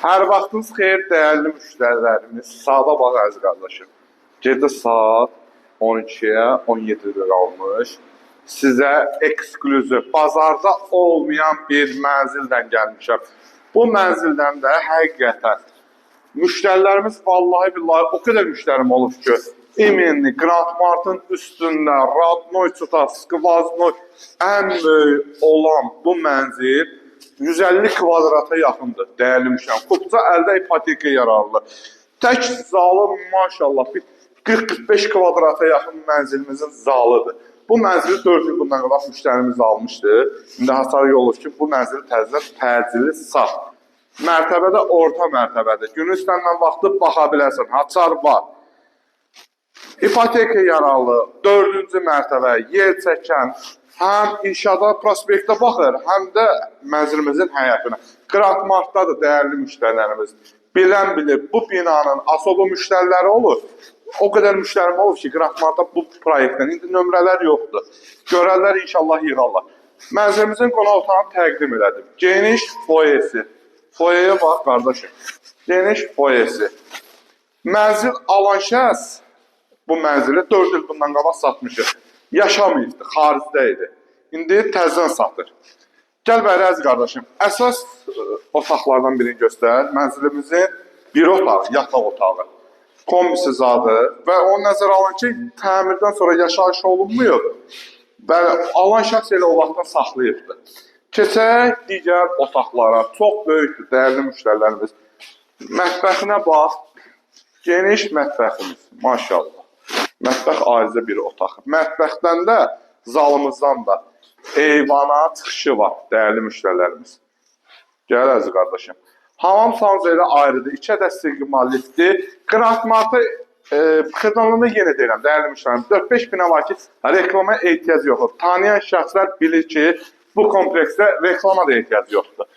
Hər vaxtınız xeyir dəyərli müştərilərimiz. Saata bax əziz qardaşım. Gecə saat 12-yə 17-də qalmış. Sizə eksklüziv, bazarda olmayan bir mənzildən gəlmişəm. Bu mənzildən də həqiqətən müştərilərimiz vallahi billahi o qədər müştərim olub ki, imenli Grand Mart'ın üstündə Radnoy Çuta, Skvaznoy ən böyük olan bu mənzil 150 kvadrata yaxındır, dəyərli müştərim. Kupca əldə ipoteka yararlı. Tək zalı maşallah 40-45 kvadrata yaxın mənzilimizin zalıdır. Bu mənzili 4 il bundan qabaq müştərimiz almışdı. İndi hasar olur ki, bu mənzili təzədən təcili sat. Mərtəbədə orta mərtəbədir. Gün üstəndən vaxtı baxa bilərsən. Haçar var. İpoteka yararlı, 4-cü mərtəbə, yer çəkən, həm inşaata prospektə baxır, həm də mənzilimizin həyətinə. Grand Mart'dadır dəyərli müştərilərimiz. Bilən bilir, bu binanın asobu müştəriləri olur. O qədər müştərim olur ki, Grand Mart'da bu proyektdən indi nömrələr yoxdur. Görərlər inşallah yığarlar. Mənzilimizin qonaq otağını təqdim elədim. Geniş foyesi. Foyeye bax qardaşım. Geniş foyesi. Mənzil alan şəxs bu mənzili 4 il bundan qabaq satmışıq. Yaşamayıbdı, xaricdə idi. İndi təzdən satır. Gəl bəri əziz qardaşım. Əsas otaqlardan birini göstər. Mənzilimizin bir otağı, yataq otağı. Kombisi zadı və o nəzər alın ki, təmirdən sonra yaşayış olunmuyor. Və alan şəxs elə o vaxtdan saxlayıbdı. Keçək digər otaqlara. Çox böyükdür, dəyərli müştərilərimiz. Mətbəxinə bax. Geniş mətbəximiz, maşallah. Mətbəx ayrıca bir otaq. Mətbəxdən də, zalımızdan da eyvana çıxışı var, dəyərli müştərilərimiz. Gəl əziz qardaşım. Hamam sanzeli ayrıdır, 2 ədəd siqmallikdir. Grand Mart'ı xırdanlığında yenə deyirəm, dəyərli müştərilərimiz. 4-5 bina var ki, reklama ehtiyac yoxdur. Tanıyan şəxslər bilir ki, bu kompleksdə reklama da ehtiyac yoxdur.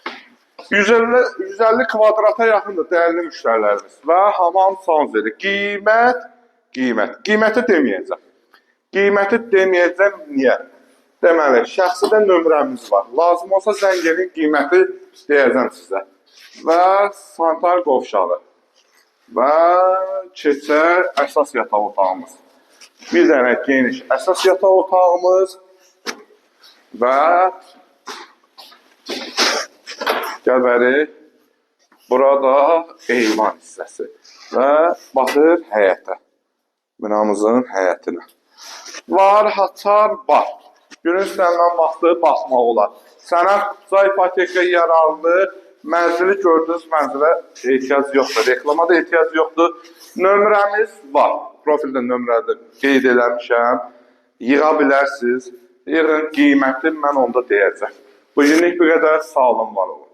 150 kvadrata yaxındır dəyərli müştərilərimiz və hamam sanzeli. Qiyməti deməyəcəm. Qiyməti deməyəcəm niyə? Deməli, şəxsidə nömrəmiz var. Lazım olsa zəng edin, qiyməti deyəcəm sizə. Və sanitar qovşağı. Və keçər əsas yataq otağımız. Bir dənə geniş əsas yataq otağımız. Və gəl bəri, burada eyvan hissəsi. Və baxır həyətə. Binamızın həyətinə. Var, haçar, var. Günün üstəndən vaxtı baxmaq olar. Sənət kupca ipoteka yararlı, mənzili gördüyünüz mənzilə ehtiyac yoxdur. Reklama da ehtiyac yoxdur. Nömrəmiz var. Profildə nömrədə qeyd eləmişəm. Yığa bilərsiniz. Yığın qiyməti mən onda deyəcəm. Bu günlük bu qədər, sağ olun, var olun.